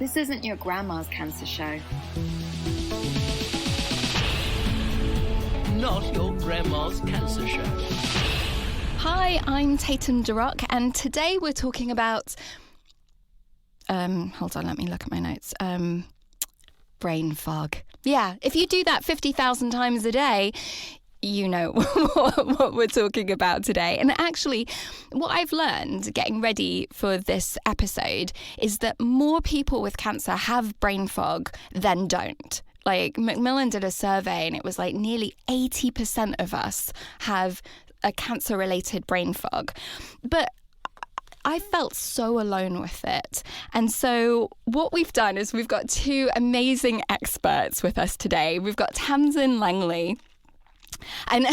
This isn't your grandma's cancer show. Not your grandma's cancer show. Hi, I'm Tatum Durock, and today we're talking about... hold on, let me look at my notes. Brain fog. Yeah, if you do that 50,000 times a day, you know what we're talking about today. And actually, what I've learned getting ready for this episode is that more people with cancer have brain fog than don't. Like, Macmillan did a survey and it was like nearly 80% of us have a cancer-related brain fog. But I felt so alone with it. And so what we've done is we've got two amazing experts with us today. We've got Tamsin Longley. And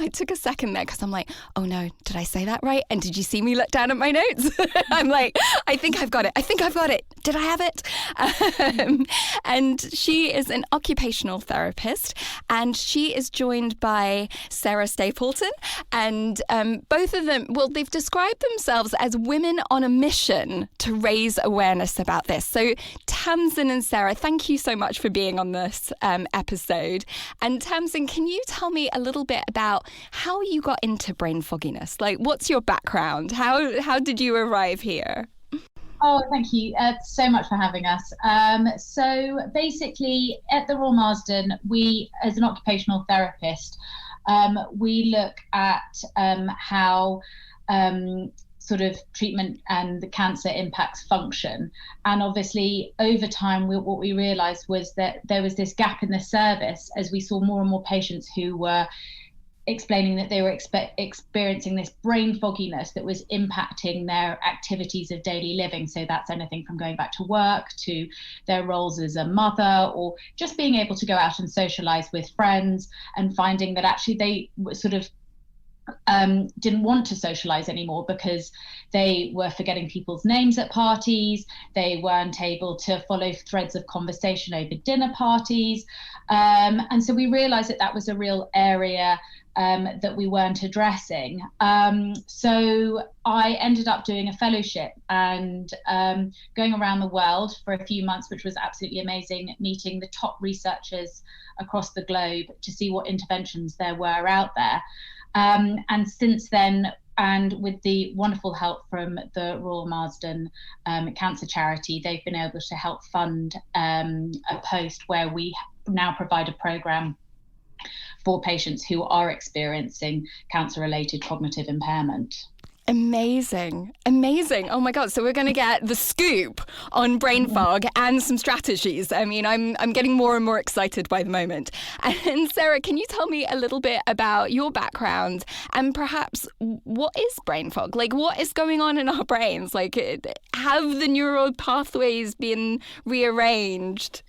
I took a second there because I'm like, oh no, did I say that right? And did you see me look down at my notes? I'm like, I think I've got it. Did I have it? And she is an occupational therapist, and she is joined by Sarah Stapleton. And both of them, well, they've described themselves as women on a mission to raise awareness about this. So Tamsin and Sarah, thank you so much for being on this episode. And Tamsin, can you tell me a little bit about how you got into brain fogginess? Like, what's your background? How did you arrive here? Oh, thank you so much for having us. So basically, at the Royal Marsden, we, as an occupational therapist, we look at how sort of treatment and the cancer impacts function. And obviously, over time, what we realised was that there was this gap in the service as we saw more and more patients who were explaining that they were experiencing this brain fogginess that was impacting their activities of daily living. So that's anything from going back to work to their roles as a mother, or just being able to go out and socialise with friends, and finding that actually they were sort of didn't want to socialize anymore because they were forgetting people's names at parties. They weren't able to follow threads of conversation over dinner parties. And so we realized that that was a real area that we weren't addressing. So I ended up doing a fellowship and going around the world for a few months, which was absolutely amazing, meeting the top researchers across the globe to see what interventions there were out there. And since then, and with the wonderful help from the Royal Marsden Cancer Charity, they've been able to help fund a post where we now provide a programme for patients who are experiencing cancer-related cognitive impairment. Amazing. Oh my God. So we're going to get the scoop on brain fog and some strategies. I mean, I'm getting more and more excited by the moment. And Sarah, can you tell me a little bit about your background and perhaps what is brain fog? Like, what is going on in our brains? Like, have the neural pathways been rearranged?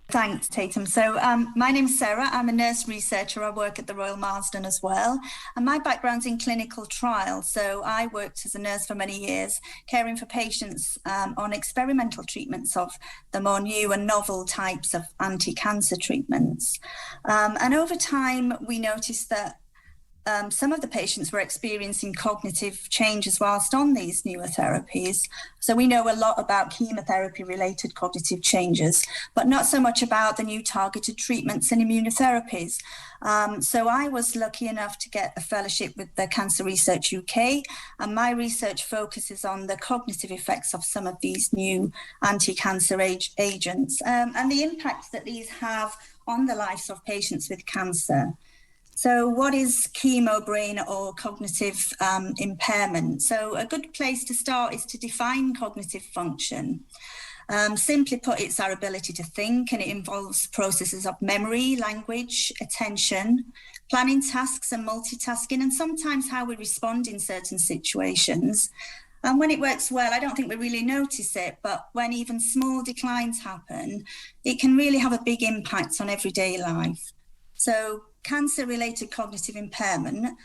Thanks, Tatum. So my name's Sarah. I'm a nurse researcher. I work at the Royal Marsden as well. And my background's in clinical trials. So I worked as a nurse for many years, caring for patients on experimental treatments of the more new and novel types of anti-cancer treatments. And over time, we noticed that some of the patients were experiencing cognitive changes whilst on these newer therapies. So we know a lot about chemotherapy-related cognitive changes, but not so much about the new targeted treatments and immunotherapies. So I was lucky enough to get a fellowship with the Cancer Research UK, and my research focuses on the cognitive effects of some of these new anti-cancer agents and the impacts that these have on the lives of patients with cancer. So what is chemo brain or cognitive impairment? So a good place to start is to define cognitive function. Simply put, it's our ability to think, and it involves processes of memory, language, attention, planning tasks and multitasking, and sometimes how we respond in certain situations. And when it works well, I don't think we really notice it, but when even small declines happen, it can really have a big impact on everyday life. So cancer-related cognitive impairment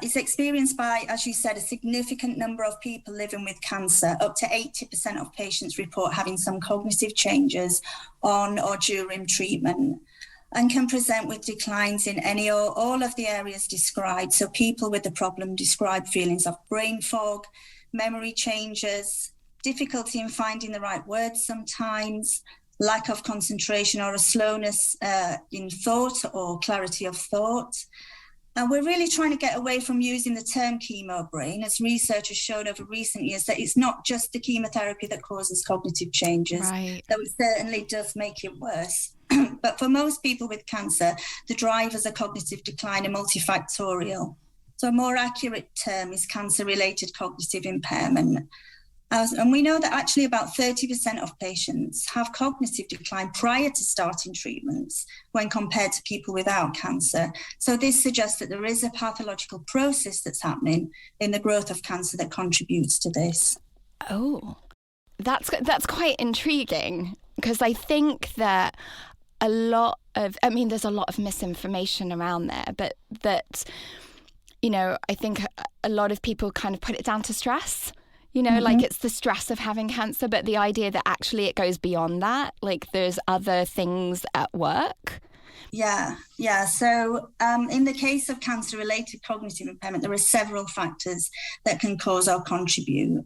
is experienced by, as you said, a significant number of people living with cancer. Up to 80% of patients report having some cognitive changes on or during treatment, and can present with declines in any or all of the areas described. So people with the problem describe feelings of brain fog, memory changes, difficulty in finding the right words sometimes, lack of concentration or a slowness in thought or clarity of thought. And we're really trying to get away from using the term chemo brain, as research has shown over recent years that it's not just the chemotherapy that causes cognitive changes, Right. though it certainly does make it worse. But for most people with cancer, the drivers of cognitive decline are multifactorial. So a more accurate term is cancer-related cognitive impairment. And we know that actually about 30% of patients have cognitive decline prior to starting treatments when compared to people without cancer. So this suggests that there is a pathological process that's happening in the growth of cancer that contributes to this. Oh, that's quite intriguing, because I think that there's a lot of misinformation around there, but that, I think a lot of people kind of put it down to stress. Like it's the stress of having cancer, but the idea that actually it goes beyond that, like there's other things at work. Yeah. So in the case of cancer-related cognitive impairment, there are several factors that can cause or contribute.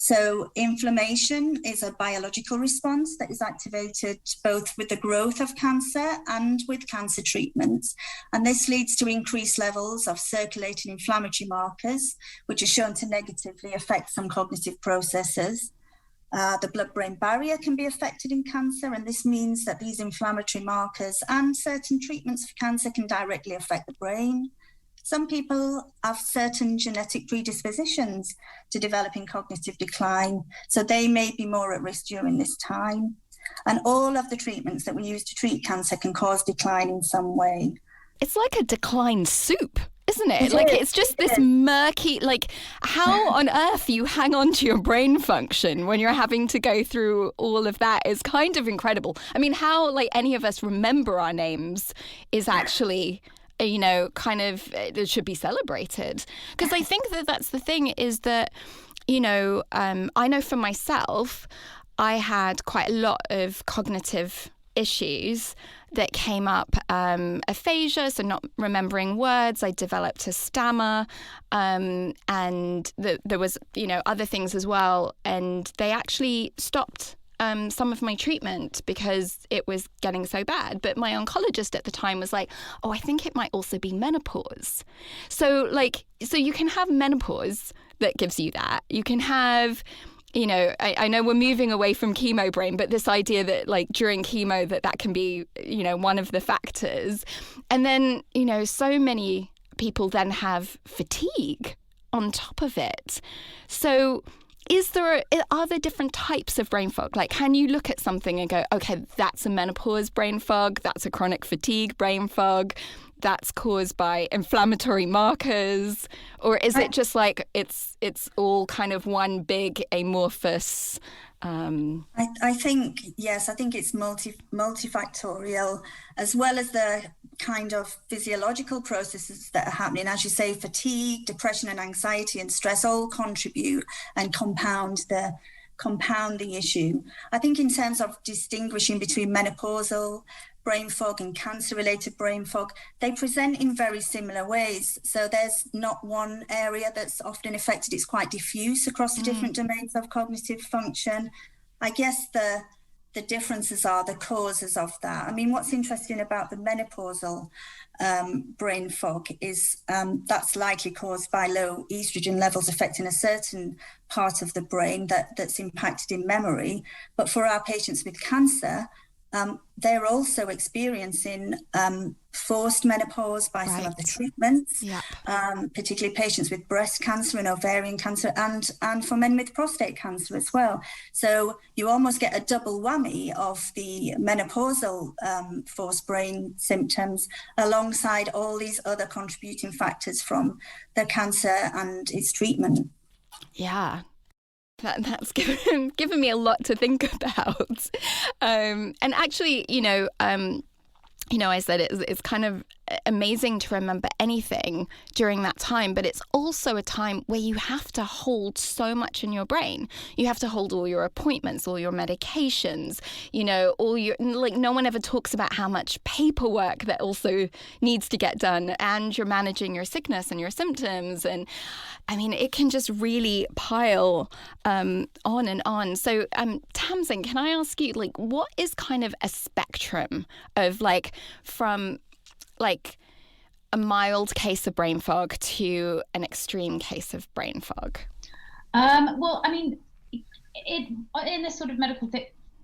So inflammation is a biological response that is activated both with the growth of cancer and with cancer treatments. And this leads to increased levels of circulating inflammatory markers, which are shown to negatively affect some cognitive processes. The blood-brain barrier can be affected in cancer, and this means that these inflammatory markers and certain treatments for cancer can directly affect the brain. Some people have certain genetic predispositions to developing cognitive decline, so they may be more at risk during this time. And all of the treatments that we use to treat cancer can cause decline in some way. It's like a decline soup, isn't it? It's just this murky, how on earth you hang on to your brain function when you're having to go through all of that is kind of incredible. I mean, how any of us remember our names is actually... it should be celebrated. Because I think that's the thing, is that, I know for myself, I had quite a lot of cognitive issues that came up, aphasia, so not remembering words. I developed a stammer, and there was, other things as well. And they actually stopped some of my treatment because it was getting so bad. But my oncologist at the time was like, I think it might also be menopause. So you can have menopause that gives you that. You can have, I know we're moving away from chemo brain, but this idea that during chemo that can be, one of the factors. And then, so many people then have fatigue on top of it. So are there different types of brain fog? Can you look at something and go, okay, that's a menopause brain fog, that's a chronic fatigue brain fog, that's caused by inflammatory markers? Or is it just it's all kind of one big amorphous... I think, yes, I think it's multifactorial, as well as the kind of physiological processes that are happening. As you say, fatigue, depression and anxiety and stress all contribute and compound the issue. I think in terms of distinguishing between menopausal brain fog and cancer-related brain fog, they present in very similar ways. So there's not one area that's often affected. It's quite diffuse across the different domains of cognitive function. I guess the differences are the causes of that. I mean, what's interesting about the menopausal brain fog is that's likely caused by low estrogen levels affecting a certain part of the brain that's impacted in memory. But for our patients with cancer, they're also experiencing forced menopause by some of the treatments, particularly patients with breast cancer and ovarian cancer, and for men with prostate cancer as well. So you almost get a double whammy of the menopausal forced brain symptoms alongside all these other contributing factors from the cancer and its treatment. Yeah. That's given me a lot to think about. And actually, I said it's kind of amazing to remember anything during that time, but it's also a time where you have to hold so much in your brain. You have to hold all your appointments, all your medications, all your, like, no one ever talks about how much paperwork that also needs to get done, and you're managing your sickness and your symptoms. And I mean, it can just really pile on and on. So Tamsin, can I ask you, like, what is kind of a spectrum of, like, from like a mild case of brain fog to an extreme case of brain fog? Well, I mean, in this sort of medical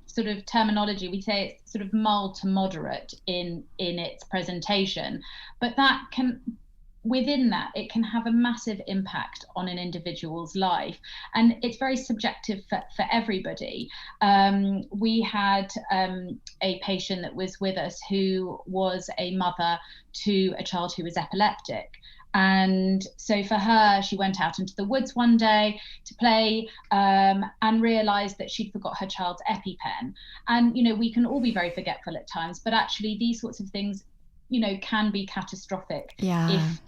sort of terminology, we say it's sort of mild to moderate in its presentation, but that can, within that, it can have a massive impact on an individual's life, and it's very subjective for everybody. We had a patient that was with us who was a mother to a child who was epileptic. And so for her, she went out into the woods one day to play and realised that she'd forgot her child's EpiPen. And, we can all be very forgetful at times, but actually these sorts of things, can be catastrophic. Yeah. If,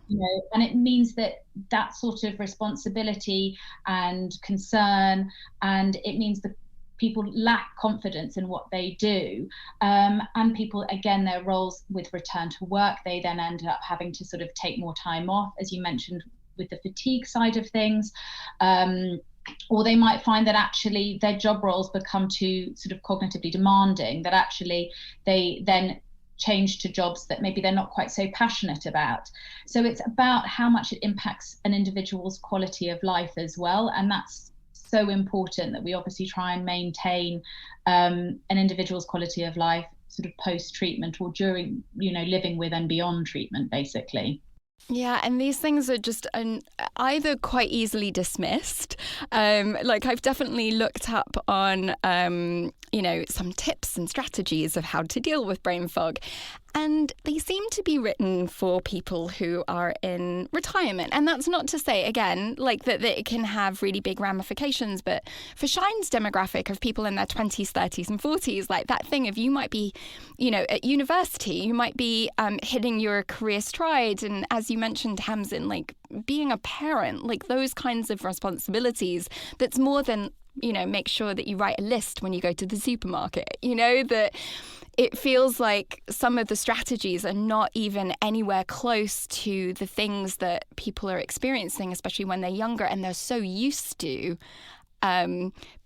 and it means that sort of responsibility and concern, and it means that people lack confidence in what they do. And people, again, their roles with return to work, they then end up having to sort of take more time off, as you mentioned, with the fatigue side of things. Or they might find that actually their job roles become too sort of cognitively demanding, that actually they then change to jobs that maybe they're not quite so passionate about. So it's about how much it impacts an individual's quality of life as well. And that's so important, that we obviously try and maintain an individual's quality of life sort of post-treatment or during, living with and beyond treatment, basically. Yeah, and these things are just either quite easily dismissed. Like, I've definitely looked up on, some tips and strategies of how to deal with brain fog. And they seem to be written for people who are in retirement. And that's not to say, again, like that it can have really big ramifications. But for Shine's demographic of people in their 20s, 30s and 40s, like that thing of you might be, at university, you might be hitting your career stride. And as you mentioned, Tamsin, like being a parent, like those kinds of responsibilities, that's more than, make sure that you write a list when you go to the supermarket, that it feels like some of the strategies are not even anywhere close to the things that people are experiencing, especially when they're younger and they're so used to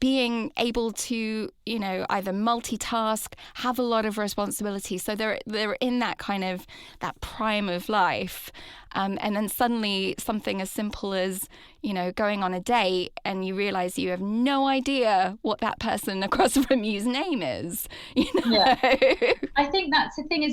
being able to, either multitask, have a lot of responsibility. So they're in that kind of that prime of life. And then suddenly something as simple as, going on a date and you realize you have no idea what that person across from you's name is. Yeah. I think that's the thing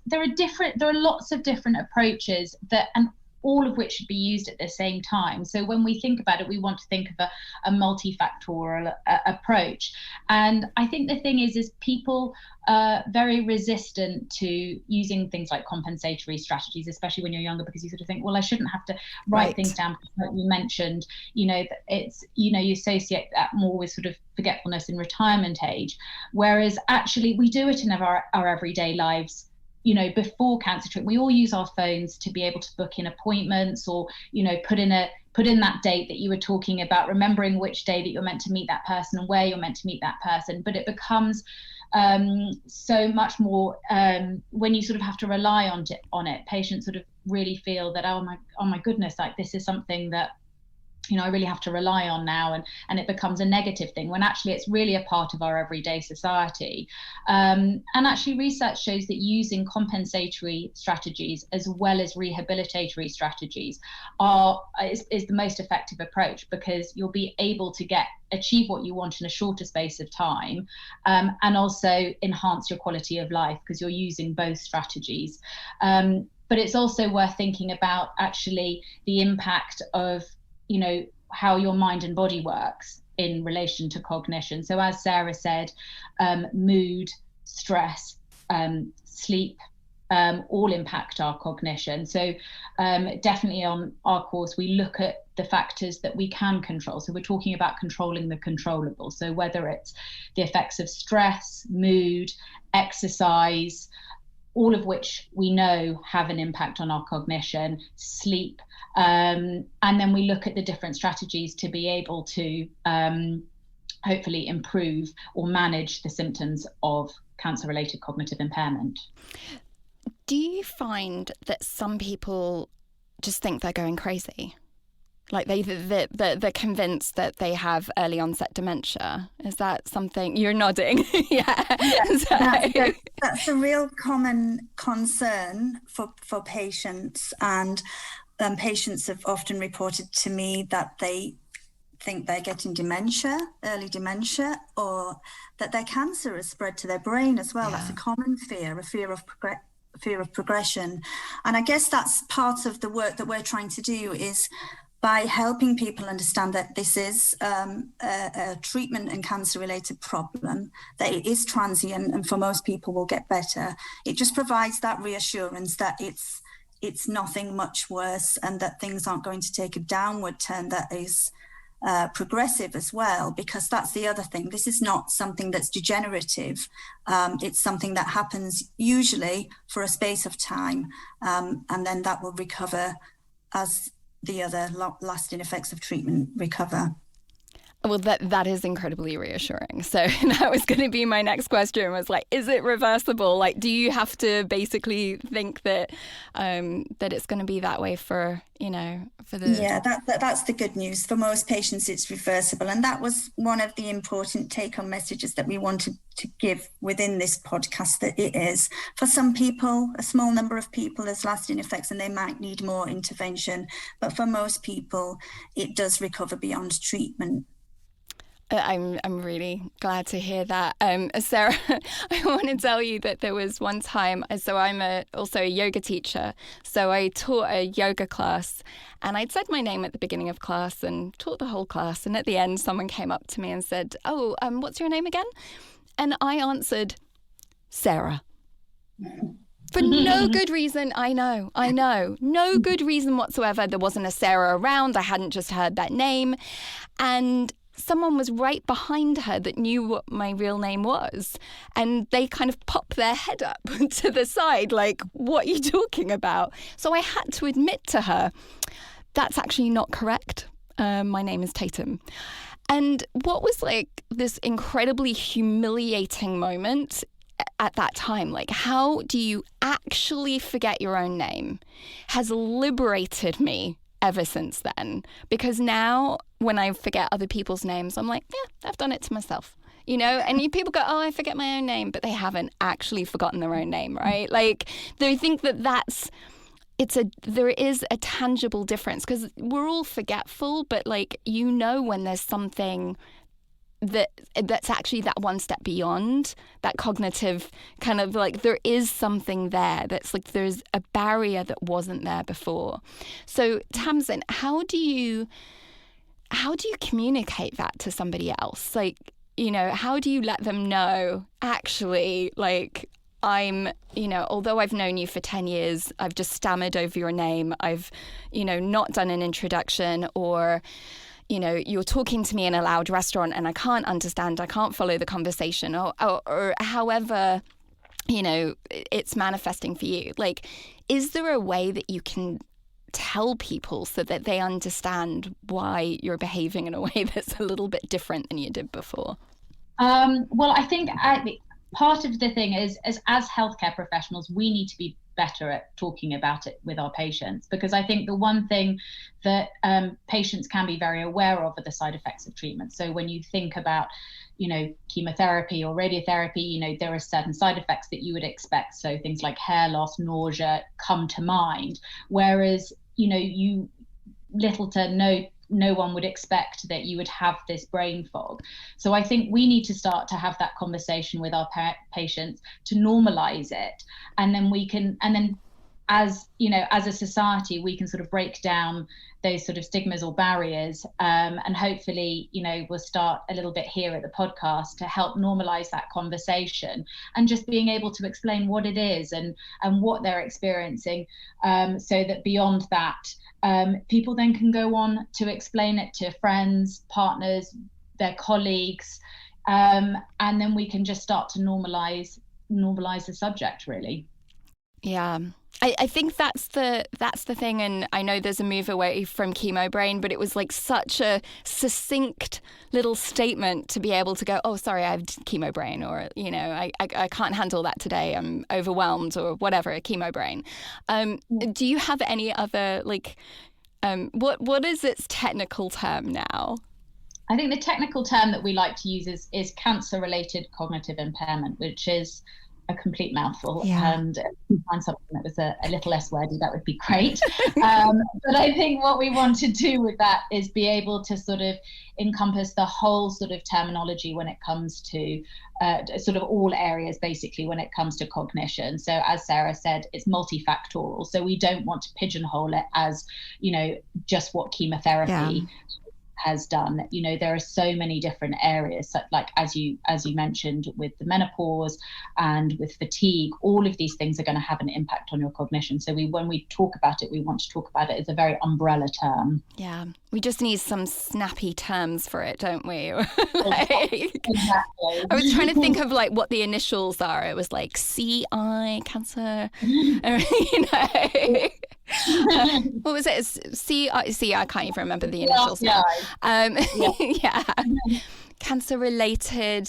there are lots of different approaches and all of which should be used at the same time. So when we think about it, we want to think of a multifactorial approach. And I think the thing is people are very resistant to using things like compensatory strategies, especially when you're younger, because you sort of think, well, I shouldn't have to write things down. Like you mentioned, it's, you associate that more with sort of forgetfulness in retirement age, whereas actually we do it in our everyday lives. Before cancer treatment, we all use our phones to be able to book in appointments or, put in that date that you were talking about, remembering which day that you're meant to meet that person and where you're meant to meet that person. But it becomes so much more when you sort of have to rely on it. Patients sort of really feel that, oh my goodness, like this is something that I really have to rely on now, and it becomes a negative thing, when actually it's really a part of our everyday society. And actually research shows that using compensatory strategies as well as rehabilitatory strategies is the most effective approach, because you'll be able to achieve what you want in a shorter space of time, and also enhance your quality of life because you're using both strategies. But it's also worth thinking about actually the impact of how your mind and body works in relation to cognition. So as Sarah said, mood, stress, sleep, all impact our cognition. So definitely on our course, we look at the factors that we can control. So we're talking about controlling the controllable. So whether it's the effects of stress, mood, exercise, all of which we know have an impact on our cognition, sleep, and then we look at the different strategies to be able to hopefully improve or manage the symptoms of cancer-related cognitive impairment. Do you find that some people just think they're going crazy? Like they're convinced that they have early onset dementia. Is that something you're nodding? Yeah. That's a real common concern for patients, and patients have often reported to me that they think they're getting dementia, early dementia, or that their cancer has spread to their brain as well. Yeah. That's a common fear, a fear of progression. And I guess that's part of the work that we're trying to do, is by helping people understand that this is a treatment and cancer-related problem, that it is transient and for most people will get better. It just provides that reassurance that it's nothing much worse, and that things aren't going to take a downward turn that is progressive as well, because that's the other thing. This is not something that's degenerative. It's something that happens usually for a space of time, and then that will recover as the other lasting effects of treatment recover. Well, that is incredibly reassuring. So that was going to be my next question, was like, is it reversible? Like, do you have to basically think that that it's going to be that way for the... Yeah, that's the good news. For most patients, it's reversible. And that was one of the important take-home messages that we wanted to give within this podcast, that it is. For some people, a small number of people, there's lasting effects and they might need more intervention. But for most people, it does recover beyond treatment. I'm really glad to hear that. Sarah, I want to tell you that there was one time, so I'm also a yoga teacher, so I taught a yoga class, and I'd said my name at the beginning of class and taught the whole class, and at the end someone came up to me and said, what's your name again? And I answered, Sarah. For no good reason. I know. No good reason whatsoever. There wasn't a Sarah around. I hadn't just heard that name. And someone was right behind her that knew what my real name was. And they kind of popped their head up to the side, like, what are you talking about? So I had to admit to her, that's actually not correct. My name is Tatum. And what was like this incredibly humiliating moment at that time, like, how do you actually forget your own name, has liberated me ever since then. Because now when I forget other people's names, I'm like, yeah, I've done it to myself, and people go, oh, I forget my own name, but they haven't actually forgotten their own name, right? Like, they think that there is a tangible difference, because we're all forgetful, but like, when there's something that's actually that one step beyond that cognitive kind of, like, there is something there that's like, there's a barrier that wasn't there before. So Tamsin, how do you communicate that to somebody else? Like, how do you let them know, actually, like, I'm, although I've known you for 10 years, I've just stammered over your name. I've, not done an introduction, or you're talking to me in a loud restaurant and I can't understand, I can't follow the conversation, or however, it's manifesting for you. Like, is there a way that you can tell people so that they understand why you're behaving in a way that's a little bit different than you did before? Well, I think part of the thing is, as healthcare professionals, we need to be better at talking about it with our patients, because I think the one thing that patients can be very aware of are the side effects of treatment. So when you think about, chemotherapy or radiotherapy, there are certain side effects that you would expect. So things like hair loss, nausea come to mind, whereas, you little to no one would expect that you would have this brain fog. So I think we need to start to have that conversation with our patients to normalize it. And then as a society, we can sort of break down those sort of stigmas or barriers. And hopefully, we'll start a little bit here at the podcast to help normalize that conversation, and just being able to explain what it is and what they're experiencing, so that beyond that, people then can go on to explain it to friends, partners, their colleagues, and then we can just start to normalize the subject, really. Yeah. I think that's the thing, and I know there's a move away from chemo brain, but it was like such a succinct little statement to be able to go, oh, sorry, I have chemo brain, or, you know, I can't handle that today, I'm overwhelmed, or whatever, a chemo brain. Do you have any other, like, what is its technical term now? I think the technical term that we like to use is cancer-related cognitive impairment, which is a complete mouthful. Yeah. And if you can find something that was a little less wordy, that would be great. But I think what we want to do with that is be able to sort of encompass the whole sort of terminology when it comes to sort of all areas, basically, when it comes to cognition. So as Sarah said, it's multifactorial. So we don't want to pigeonhole it as, you know, just what chemotherapy has done. You know, there are so many different areas, like as you mentioned, with the menopause and with fatigue, all of these things are going to have an impact on your cognition. So when we talk about it, we want to talk about it as a very umbrella term. Yeah, we just need some snappy terms for it, don't we? Exactly. I was trying to think of like what the initials are. It was like CI, cancer, you know. What was it? C. I can't even remember the initials now. Yeah. Cancer-related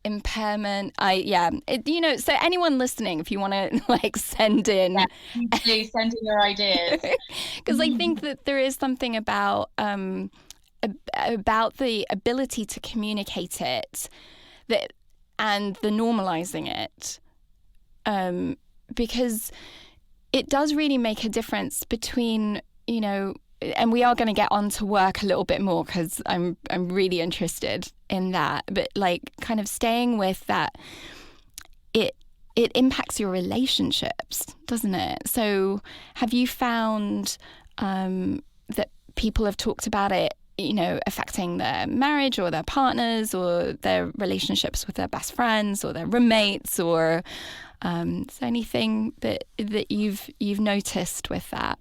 impairment. You know. So anyone listening, if you want to like send in, please send in your ideas, because I think that there is something about the ability to communicate it, and the normalizing it, because it does really make a difference between, you know, and we are going to get on to work a little bit more because I'm really interested in that. But like kind of staying with that, it impacts your relationships, doesn't it? So have you found that people have talked about it, you know, affecting their marriage or their partners or their relationships with their best friends or their roommates, or is there anything that you've noticed with that?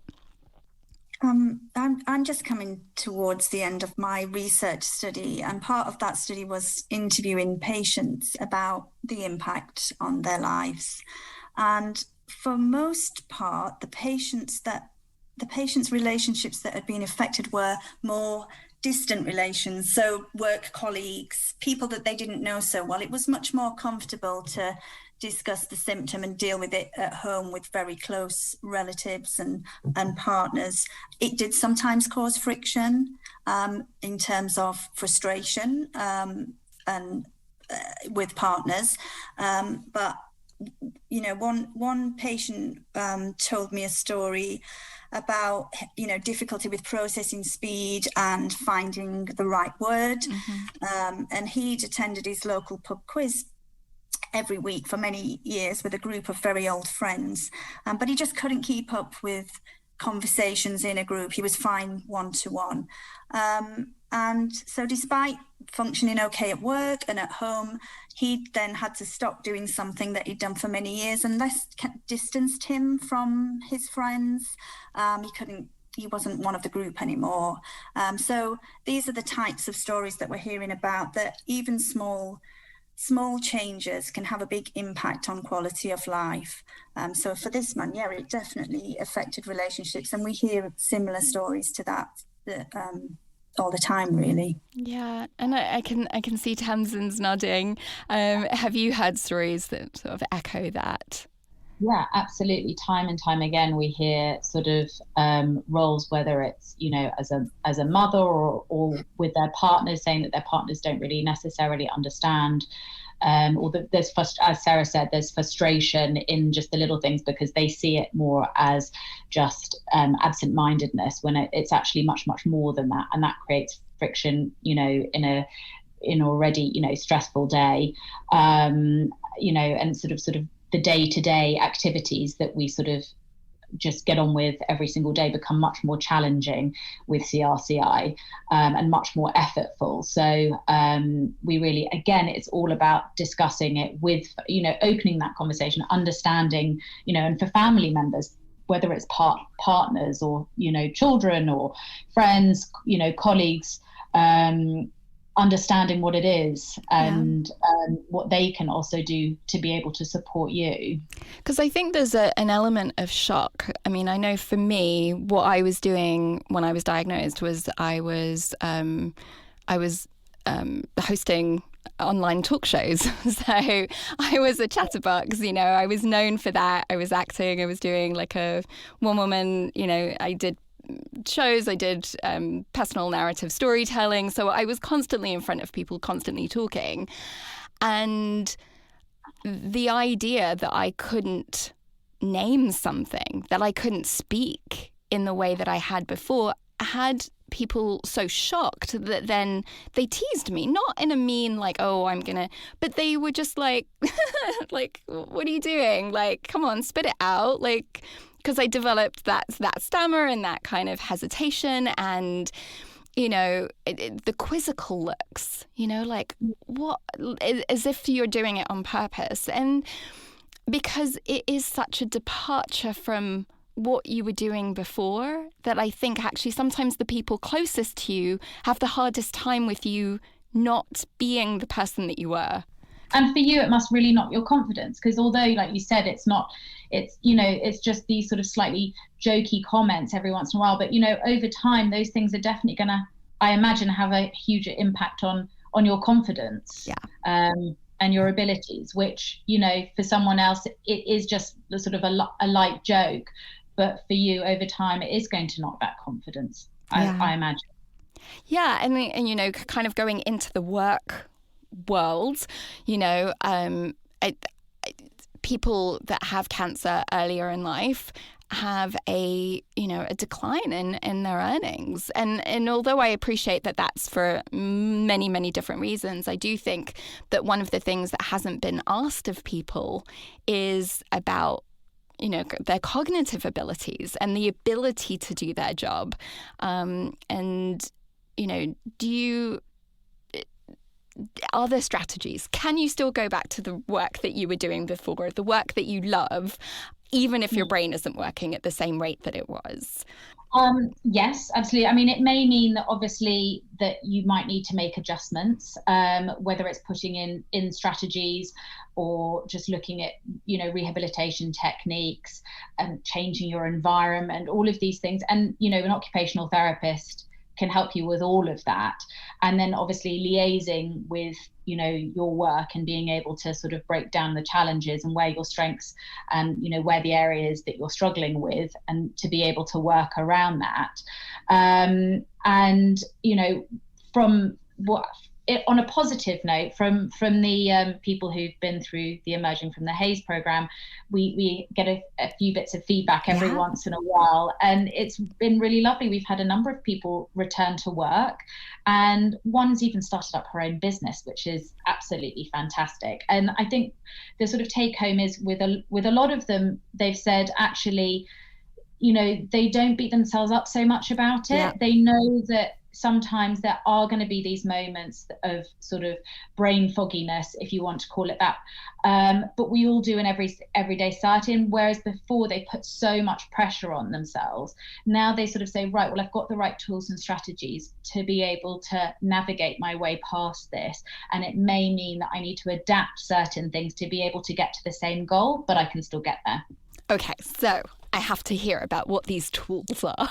I'm just coming towards the end of my research study, and part of that study was interviewing patients about the impact on their lives. And for most part, the patients' relationships that had been affected were more distant relations, so work colleagues, people that they didn't know so well. It was much more comfortable to discuss the symptom and deal with it at home with very close relatives and partners. It did sometimes cause friction in terms of frustration and with partners, but you know, one patient told me a story about, you know, difficulty with processing speed and finding the right word. And he'd attended his local pub quiz every week for many years with a group of very old friends, but he just couldn't keep up with conversations in a group. He was fine one-to-one, and so despite functioning okay at work and at home, he then had to stop doing something that he'd done for many years, and this distanced him from his friends. He wasn't one of the group anymore. So these are the types of stories that we're hearing about, that even small changes can have a big impact on quality of life. So for this man, it definitely affected relationships, and we hear similar stories to that all the time, really. Yeah, and I can see Tamsin's nodding. Have you heard stories that sort of echo that? Yeah, absolutely. Time and time again, we hear sort of roles, whether it's, you know, as a mother or with their partners, saying that their partners don't really necessarily understand, or that as Sarah said, there's frustration in just the little things because they see it more as just absent-mindedness, when it's actually much, much more than that, and that creates friction, you know, in already, you know, stressful day, you know, and sort of the day-to-day activities that we sort of just get on with every single day become much more challenging with CRCI, and much more effortful. So we really, again, it's all about discussing it with, you know, opening that conversation, understanding, you know, and for family members, whether it's partners or, you know, children or friends, you know, colleagues, understanding what it is and what they can also do to be able to support you. Because I think there's an element of shock. I mean, I know for me, what I was doing when I was diagnosed was I was hosting online talk shows. So I was a chatterbox, you know, I was known for that. I was acting, I was doing like a one woman, you know, I did shows, I did personal narrative storytelling. So I was constantly in front of people, constantly talking. And the idea that I couldn't name something, that I couldn't speak in the way that I had before, had people so shocked that then they teased me, not in a mean like, oh, I'm gonna, but they were just like, like, what are you doing? Like, come on, spit it out. Like, because I developed that stammer and that kind of hesitation and, you know, the quizzical looks, you know, like what, as if you're doing it on purpose. And because it is such a departure from what you were doing before, that I think actually sometimes the people closest to you have the hardest time with you not being the person that you were. And for you, it must really knock your confidence, because although, like you said, it's you know, it's just these sort of slightly jokey comments every once in a while. But, you know, over time, those things are definitely going to, I imagine, have a huge impact on your confidence. And your abilities, which, you know, for someone else, it is just the sort of a light joke. But for you, over time, it is going to knock that confidence, I imagine. Yeah. And, you know, kind of going into the work world, you know, people that have cancer earlier in life have a decline in their earnings. And although I appreciate that that's for many, many different reasons, I do think that one of the things that hasn't been asked of people is about, you know, their cognitive abilities and the ability to do their job. And, you know, are there strategies? Can you still go back to the work that you were doing before, the work that you love, even if your brain isn't working at the same rate that it was? Yes, absolutely. I mean, it may mean that obviously that you might need to make adjustments, whether it's putting in strategies or just looking at, you know, rehabilitation techniques and changing your environment, all of these things. And, you know, an occupational therapist can help you with all of that. And then obviously liaising with, you know, your work and being able to sort of break down the challenges and where your strengths and, you know, where the areas that you're struggling with, and to be able to work around that. And, you know, from what, on a positive note, from the people who've been through the Emerging from the Haze program, we get a few bits of feedback every once in a while, and it's been really lovely. We've had a number of people return to work, and one's even started up her own business, which is absolutely fantastic. And I think the sort of take home is with a lot of them, they've said actually, you know, they don't beat themselves up so much about it. Yeah. They know that sometimes there are going to be these moments of sort of brain fogginess, if you want to call it that. But we all do in everyday society. And whereas before they put so much pressure on themselves, now they sort of say, right, well, I've got the right tools and strategies to be able to navigate my way past this. And it may mean that I need to adapt certain things to be able to get to the same goal, but I can still get there. Okay, so I have to hear about what these tools are.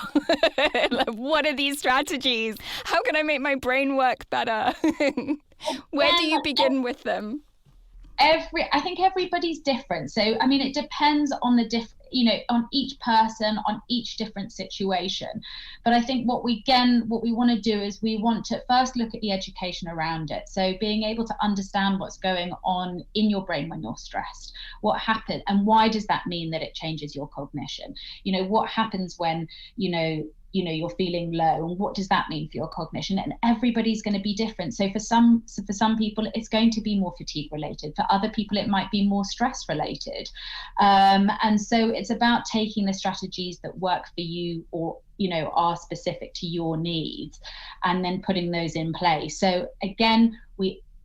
Like, what are these strategies? How can I make my brain work better? Where do you begin with them? I think everybody's different. So, I mean, it depends on on each person, on each different situation. But I think what we want to do is we want to first look at the education around it. So being able to understand what's going on in your brain when you're stressed, what happened, and why does that mean that it changes your cognition? You know, what happens when, you're feeling low, and what does that mean for your cognition? And everybody's going to be different. So for some people, it's going to be more fatigue related. For other people, it might be more stress related. And so it's about taking the strategies that work for you, or, are specific to your needs, and then putting those in place. So again,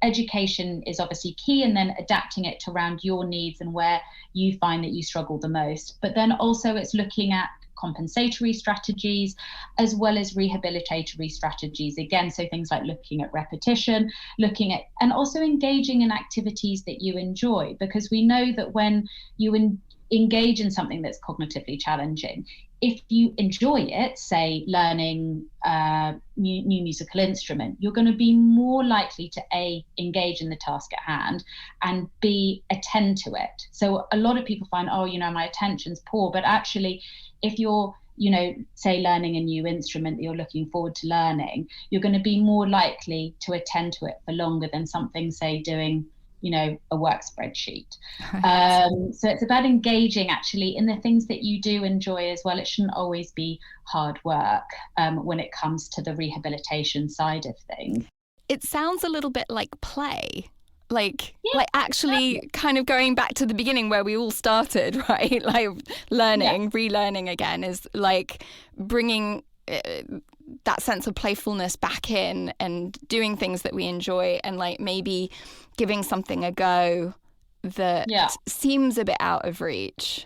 education is obviously key, and then adapting it to around your needs and where you find that you struggle the most. But then also it's looking at compensatory strategies, as well as rehabilitatory strategies. Again, so things like looking at repetition, looking at, and also engaging in activities that you enjoy, because we know that when you engage in something that's cognitively challenging, if you enjoy it, say learning a new musical instrument, you're going to be more likely to A, engage in the task at hand, and B, attend to it. So a lot of people find, oh, my attention's poor, but actually if you're, say learning a new instrument that you're looking forward to learning, you're going to be more likely to attend to it for longer than something, say, doing a work spreadsheet. So it's about engaging actually in the things that you do enjoy as well. It shouldn't always be hard work when it comes to the rehabilitation side of things. It sounds a little bit like play. Like actually kind of going back to the beginning where we all started, right? Like learning, relearning again is like bringing that sense of playfulness back in and doing things that we enjoy, and like maybe giving something a go that seems a bit out of reach.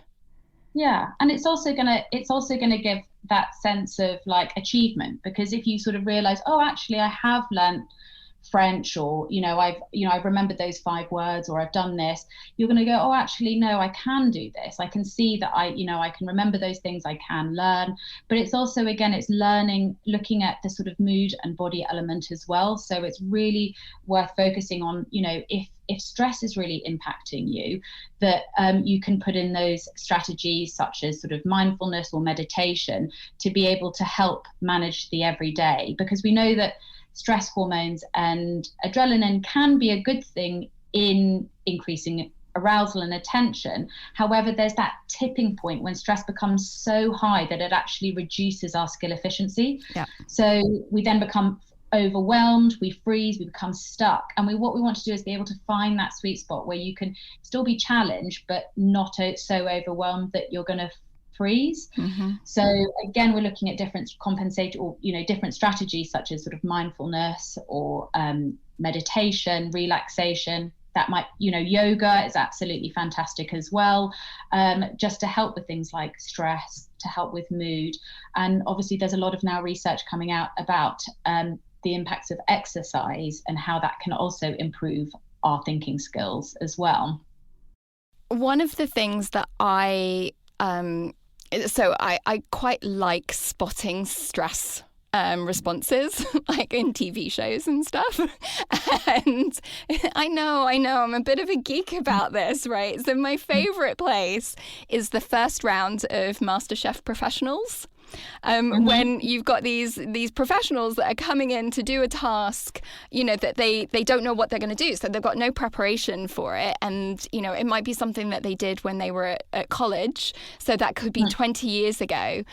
Yeah, and it's also gonna give that sense of like achievement, because if you sort of realize, oh, actually I have learned French, or I've remembered those 5 words, or I've done this, you're going to go, oh, actually no, I can do this. I can see that I can remember those things, I can learn. But it's also, again, it's learning, looking at the sort of mood and body element as well. So it's really worth focusing on, if stress is really impacting you, that you can put in those strategies such as sort of mindfulness or meditation to be able to help manage the everyday, because we know that stress hormones and adrenaline can be a good thing in increasing arousal and attention. However, there's that tipping point when stress becomes so high that it actually reduces our skill efficiency. Yeah. So we then become overwhelmed, we freeze, we become stuck. And what we want to do is be able to find that sweet spot where you can still be challenged, but not so overwhelmed that you're going to freeze. Mm-hmm. So again, we're looking at different compensate, or different strategies such as sort of mindfulness or meditation, relaxation. That might, yoga is absolutely fantastic as well, just to help with things like stress, to help with mood. And obviously there's a lot of now research coming out about the impacts of exercise and how that can also improve our thinking skills as well. One of the things that I quite like spotting stress responses, like in TV shows and stuff. And I know, I'm a bit of a geek about this, right? So my favorite place is the first round of MasterChef professionals. When you've got these professionals that are coming in to do a task, that they don't know what they're going to do. So they've got no preparation for it. And, it might be something that they did when they were at college. So that could be 20 years ago.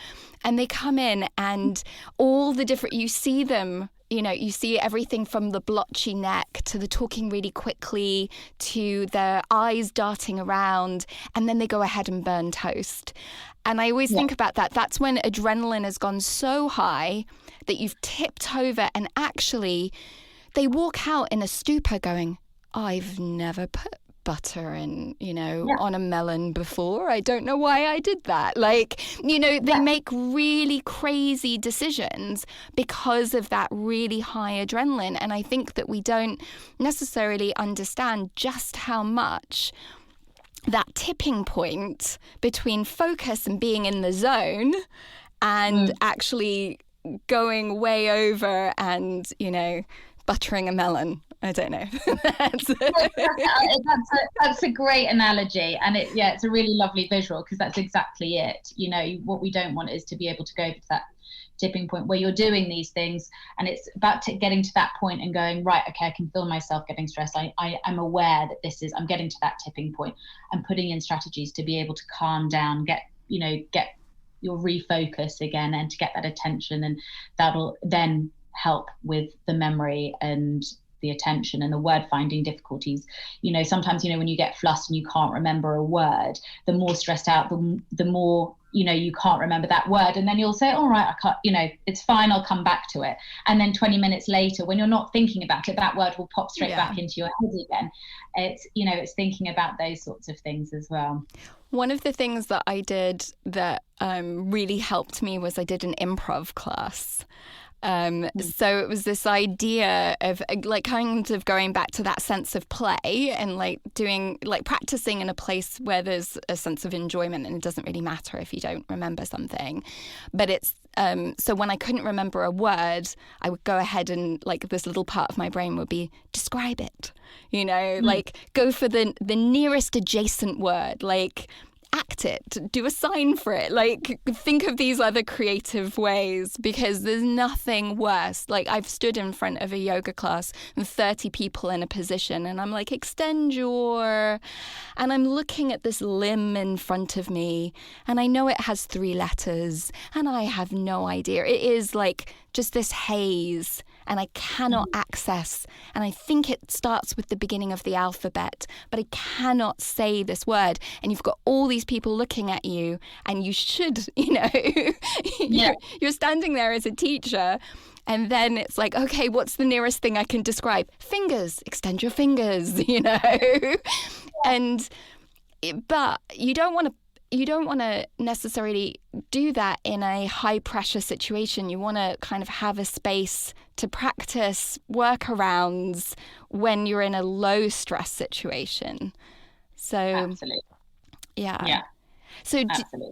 And they come in and all the different, you see them, you see everything from the blotchy neck to the talking really quickly to their eyes darting around, and then they go ahead and burn toast. And I always think about that. That's when adrenaline has gone so high that you've tipped over, and actually they walk out in a stupor going, I've never put butter in, on a melon before. I don't know why I did that. They make really crazy decisions because of that really high adrenaline. And I think that we don't necessarily understand just how much that tipping point between focus and being in the zone and actually going way over and, buttering a melon. I don't know. That's a great analogy, and it's a really lovely visual, because that's exactly it. What we don't want is to be able to go to that tipping point where you're doing these things and it's about getting to that point and going, right, okay, I can feel myself getting stressed. I'm aware that I'm getting to that tipping point, and putting in strategies to be able to calm down, get your refocus again, and to get that attention, and that'll then help with the memory and the attention and the word finding difficulties. Sometimes, when you get flustered and you can't remember a word, the more stressed out, the more, you can't remember that word. And then you'll say, all right, I can't, it's fine, I'll come back to it. And then 20 minutes later, when you're not thinking about it, that word will pop straight back into your head again. It's thinking about those sorts of things as well. One of the things that I did that really helped me was I did an improv class. So it was this idea of like kind of going back to that sense of play and like doing like practicing in a place where there's a sense of enjoyment, and it doesn't really matter if you don't remember something. But it's so when I couldn't remember a word, I would go ahead and like this little part of my brain would be describe it, like go for the nearest adjacent word, like act it, do a sign for it, like think of these other creative ways, because there's nothing worse. Like I've stood in front of a yoga class with 30 people in a position and I'm like, extend your, and I'm looking at this limb in front of me and I know it has 3 letters and I have no idea. It is like just this haze and I cannot access, and I think it starts with the beginning of the alphabet, but I cannot say this word. And you've got all these people looking at you, and you should, you're standing there as a teacher, and then it's like, okay, what's the nearest thing I can describe? Fingers, extend your fingers, and but you don't want to necessarily do that in a high pressure situation. You want to kind of have a space to practice workarounds when you're in a low stress situation. So, absolutely. Yeah. So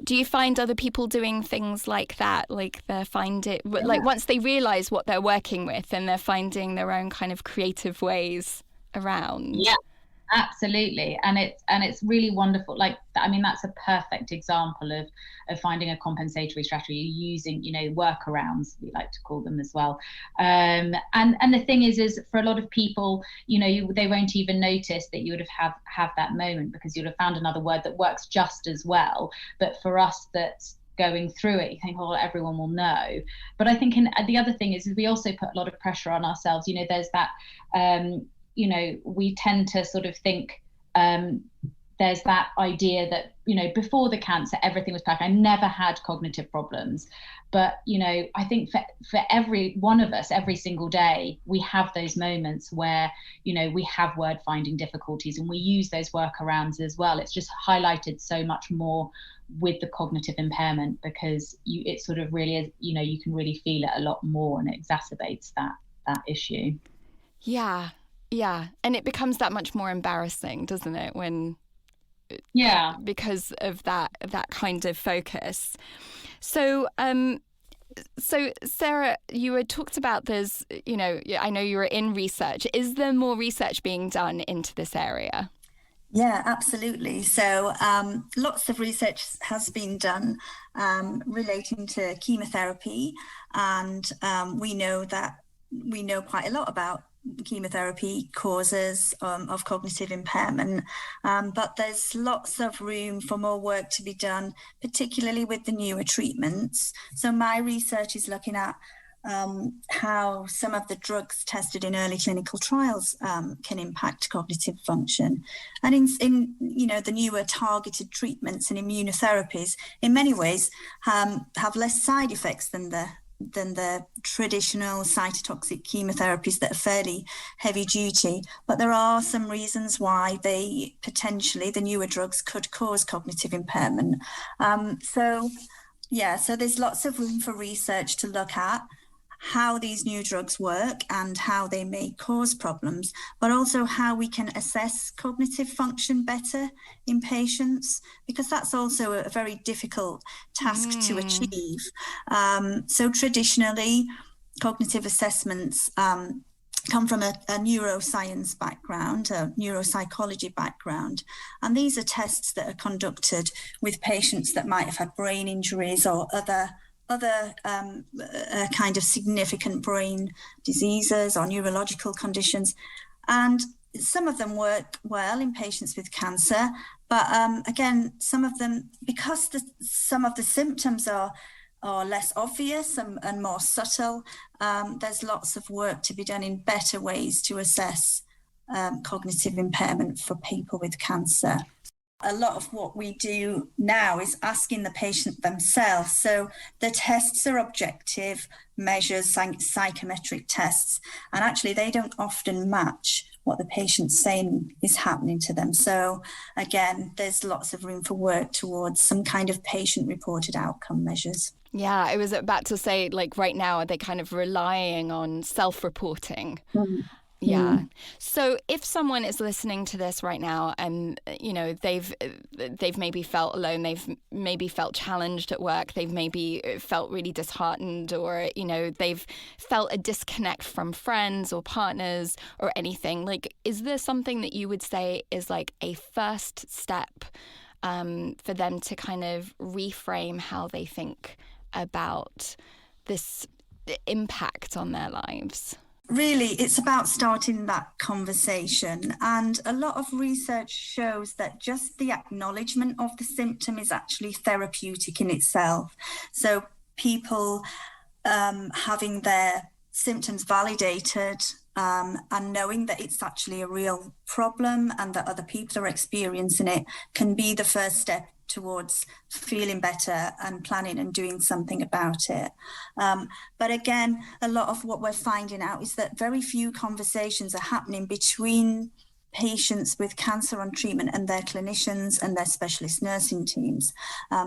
do you find other people doing things like that? Like like once they realize what they're working with and they're finding their own kind of creative ways around? Yeah. Absolutely, and it's really wonderful. Like, I mean, that's a perfect example of finding a compensatory strategy using, workarounds, we like to call them as well. And the thing is for a lot of people, they won't even notice that you would have that moment, because you would have found another word that works just as well. But for us, that's going through it, you think, oh, everyone will know. But I think the other thing is we also put a lot of pressure on ourselves. There's that. We tend to sort of think there's that idea that, before the cancer, everything was perfect. I never had cognitive problems. But, I think for every one of us, every single day, we have those moments where, we have word finding difficulties, and we use those workarounds as well. It's just highlighted so much more with the cognitive impairment, because it sort of really is, you can really feel it a lot more, and it exacerbates that issue. Yeah. And it becomes that much more embarrassing, doesn't it? Because of that kind of focus. So, Sarah, you had talked about this, I know you were in research. Is there more research being done into this area? Yeah, absolutely. So lots of research has been done relating to chemotherapy, and we know quite a lot about chemotherapy causes of cognitive impairment, but there's lots of room for more work to be done, particularly with the newer treatments. So my research is looking at how some of the drugs tested in early clinical trials can impact cognitive function. And in the newer targeted treatments and immunotherapies, in many ways, have less side effects than the traditional cytotoxic chemotherapies that are fairly heavy duty. But there are some reasons why the newer drugs could cause cognitive impairment. So there's lots of room for research to look at how these new drugs work and how they may cause problems, but also how we can assess cognitive function better in patients, because that's also a very difficult task to achieve. So traditionally, cognitive assessments come from a neuroscience background, a neuropsychology background. And these are tests that are conducted with patients that might have had brain injuries or other kind of significant brain diseases or neurological conditions. And some of them work well in patients with cancer, but again, some of them, because some of the symptoms are less obvious and more subtle, there's lots of work to be done in better ways to assess cognitive impairment for people with cancer. A lot of what we do now is asking the patient themselves. So the tests are objective measures, psychometric tests, and actually they don't often match what the patient's saying is happening to them. So again, there's lots of room for work towards some kind of patient-reported outcome measures. Yeah, I was about to say, like right now, are they kind of relying on self-reporting? Yeah. So if someone is listening to this right now and, you know, they've maybe felt alone, they've maybe felt challenged at work, they've maybe felt really disheartened, or, you know, they've felt a disconnect from friends or partners or anything, like, is there something that you would say is like a first step for them to kind of reframe how they think about this impact on their lives? Really, it's about starting that conversation. And a lot of research shows that just the acknowledgement of the symptom is actually therapeutic in itself. So people having their symptoms validated and knowing that it's actually a real problem and that other people are experiencing it can be the first step towards feeling better and planning and doing something about it. But again, a lot of what we're finding out is that very few conversations are happening between patients with cancer on treatment and their clinicians and their specialist nursing teams.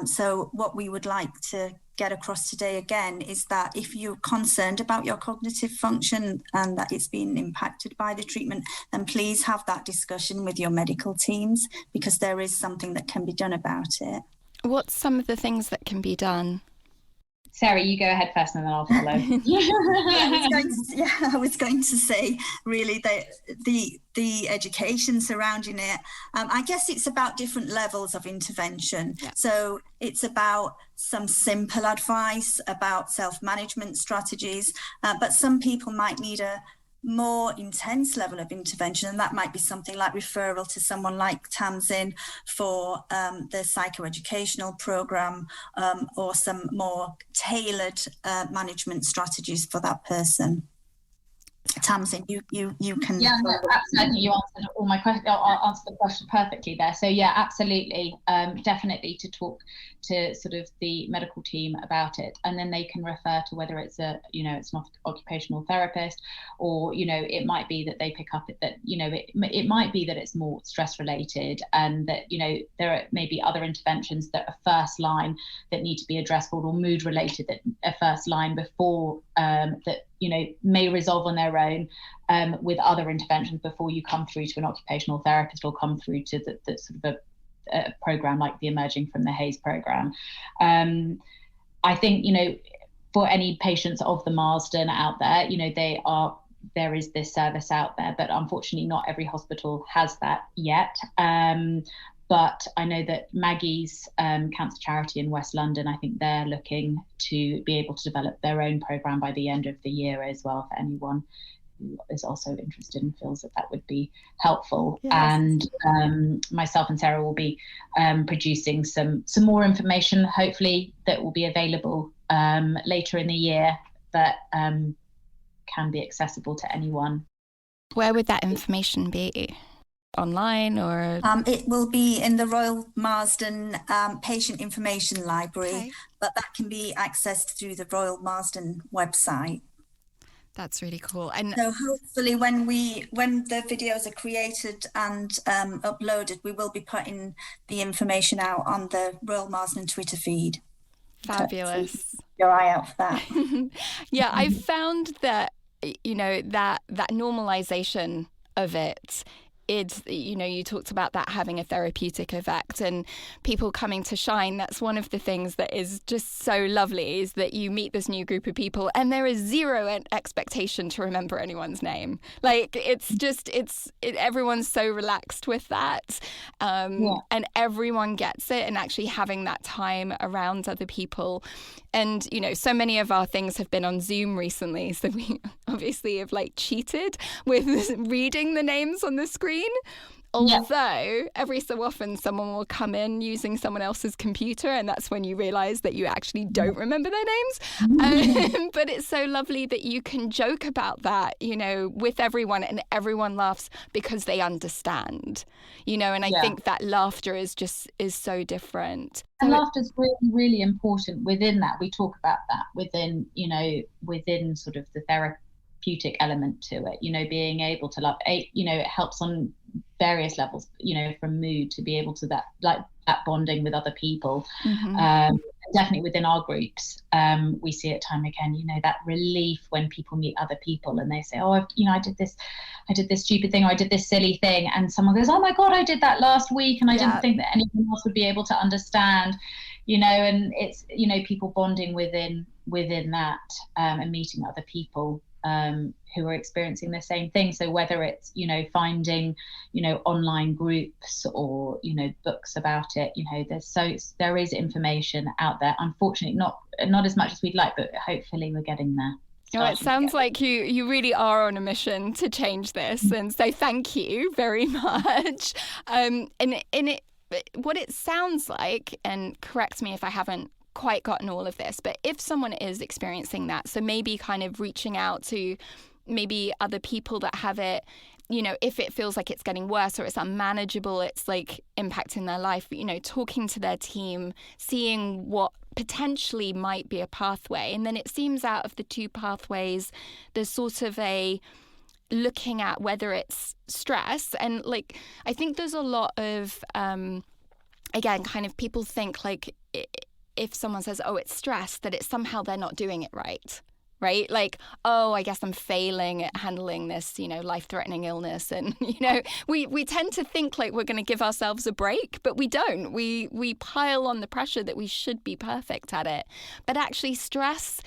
So what we would like to get across today again is that if you're concerned about your cognitive function and that it's being impacted by the treatment, then please have that discussion with your medical teams, because there is something that can be done about it. What's some of the things that can be done? Sarah, you go ahead first and then I'll follow. I was going to say, really, the education surrounding it. I guess it's about different levels of intervention. Yeah. So it's about some simple advice about self-management strategies, but some people might need a more intense level of intervention, and that might be something like referral to someone like Tamsin for the psychoeducational program, or some more tailored management strategies for that person. Tamsin, you can. Yeah, no, absolutely. You answered all my questions. I'll answer the question perfectly there. So yeah, absolutely, definitely to talk to sort of the medical team about it, and then they can refer to whether it's it's an occupational therapist, or it might be that they pick up that it might be that it's more stress related, and that there are maybe other interventions that are first line that need to be addressed, or mood related that are first line before that may resolve on their own with other interventions before you come through to an occupational therapist or come through to the sort of a program like the Emerging from the Haze program. I think for any patients of the Marsden out there, there is this service out there, but unfortunately not every hospital has that yet. But I know that Maggie's cancer charity in West London, I think they're looking to be able to develop their own programme by the end of the year as well, for anyone who is also interested and feels that would be helpful. Yes. And myself and Sarah will be producing some more information, hopefully, that will be available later in the year, that can be accessible to anyone. Where would that information be? Online or? It will be in the Royal Marsden Patient Information Library, okay. But that can be accessed through the Royal Marsden website. That's really cool. And so hopefully when the videos are created and uploaded, we will be putting the information out on the Royal Marsden Twitter feed. Fabulous. So keep your eye out for that. Yeah, I've found that, that normalization of it, it's, you talked about that having a therapeutic effect and people coming to shine. That's one of the things that is just so lovely, is that you meet this new group of people and there is zero expectation to remember anyone's name. Like, everyone's so relaxed with that. And everyone gets it, and actually having that time around other people. And, so many of our things have been on Zoom recently. So we obviously have cheated with reading the names on the screen. Although every so often someone will come in using someone else's computer, and that's when you realize that you actually don't remember their names. But it's so lovely that you can joke about that, with everyone, and everyone laughs because they understand, and I think that laughter is so different. And laughter is really, really important within that. We talk about that within sort of the therapeutic element to it, being able to love it, it helps on various levels, from mood to be able to that bonding with other people. Definitely within our groups, we see it time and again, that relief when people meet other people and they say, oh, I did this stupid thing, or I did this silly thing, and someone goes, oh my God, I did that last week and I didn't think that anyone else would be able to understand, and it's, people bonding within that, and meeting other people who are experiencing the same thing. So whether it's, finding, online groups or, books about it, there is information out there. Unfortunately, not as much as we'd like, but hopefully we're getting there. Oh, it sounds like you really are on a mission to change this, and so thank you very much. What it sounds like, and correct me if I haven't quite gotten all of this, but if someone is experiencing that, so maybe kind of reaching out to maybe other people that have it, if it feels like it's getting worse or it's unmanageable, it's like impacting their life, talking to their team, seeing what potentially might be a pathway. And then it seems out of the two pathways, there's sort of a looking at whether it's stress. And like, I think there's a lot of, again, kind of people think like, if someone says, oh, it's stress, that it's somehow they're not doing it right? Like, oh, I guess I'm failing at handling this, life-threatening illness. And, we tend to think like we're going to give ourselves a break, but we don't. We pile on the pressure that we should be perfect at it. But actually stress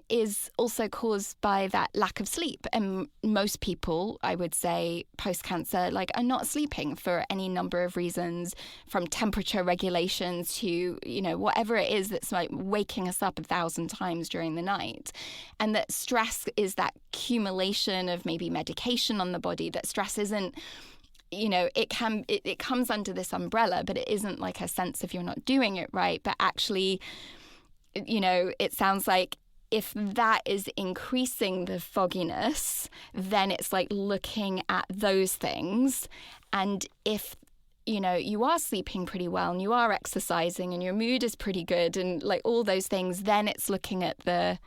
is also caused by that lack of sleep. And most people, I would say, post-cancer, are not sleeping for any number of reasons, from temperature regulations to, whatever it is that's like waking us up 1,000 times during the night. And that stress is that accumulation of maybe medication on the body, that stress isn't, it comes under this umbrella, but it isn't like a sense of you're not doing it right. But actually, it sounds like if that is increasing the fogginess, then it's like looking at those things. And if, you are sleeping pretty well and you are exercising and your mood is pretty good and like all those things, then it's looking at the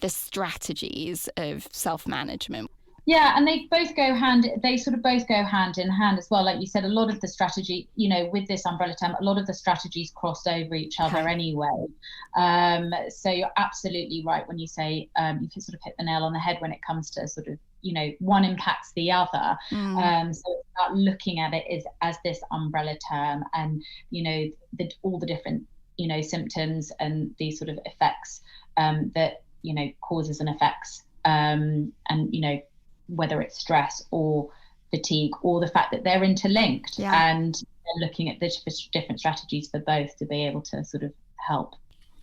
strategies of self-management. Yeah, and they sort of both go hand in hand as well. Like you said, a lot of the strategy, with this umbrella term, a lot of the strategies cross over each other anyway. So you're absolutely right when you say, you sort of hit the nail on the head when it comes to sort of, one impacts the other. So it's about looking at it as this umbrella term, and, all the different, symptoms and these sort of effects that, causes and effects, and, whether it's stress or fatigue or the fact that they're interlinked, and looking at the different strategies for both to be able to sort of help.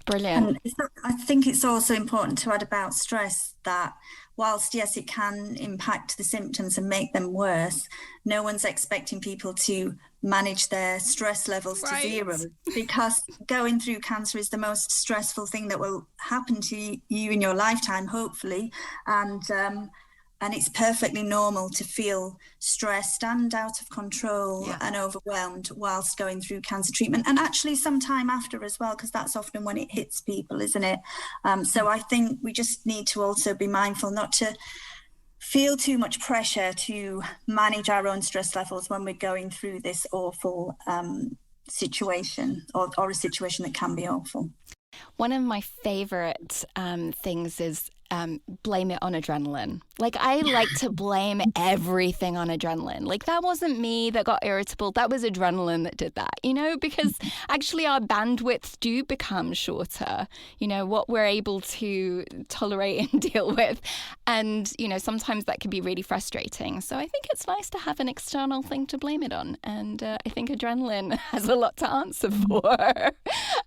Brilliant. And I think it's also important to add about stress that whilst, yes, it can impact the symptoms and make them worse, no one's expecting people to manage their stress levels to zero, because going through cancer is the most stressful thing that will happen to you in your lifetime, hopefully. And it's perfectly normal to feel stressed and out of control and overwhelmed whilst going through cancer treatment, and actually some time after as well, because that's often when it hits people, isn't it? So I think we just need to also be mindful not to feel too much pressure to manage our own stress levels when we're going through this awful situation, or a situation that can be awful. One of my favorite things is blame it on adrenaline. Like, I like to blame everything on adrenaline. Like, that wasn't me that got irritable. That was adrenaline that did that, because actually our bandwidths do become shorter, what we're able to tolerate and deal with. And, sometimes that can be really frustrating. So I think it's nice to have an external thing to blame it on. And I think adrenaline has a lot to answer for.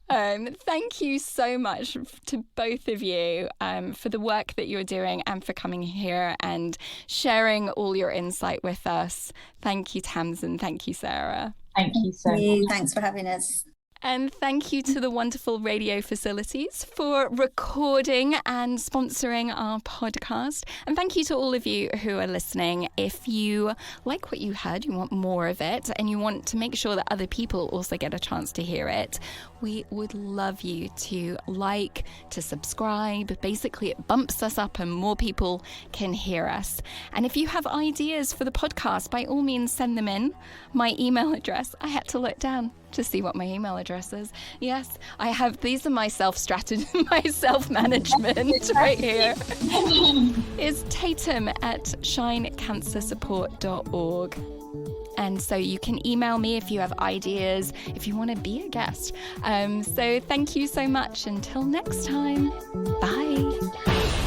Thank you so much to both of you for the work that you're doing and for coming here and sharing all your insight with us. Thank you, Tamsin. Thank you, Sarah. Thank you so much. Thanks for having us. And thank you to the wonderful radio facilities for recording and sponsoring our podcast. And thank you to all of you who are listening. If you like what you heard, you want more of it, and you want to make sure that other people also get a chance to hear it, we would love you to like, to subscribe. Basically, it bumps us up and more people can hear us. And if you have ideas for the podcast, by all means, send them in. My email address, I had to look down to see what my email address is. Yes, I have, these are my self-strategy, my self-management right here. Is tatum@shinecancersupport.org. And so you can email me if you have ideas, if you want to be a guest. So thank you so much. Until next time, bye.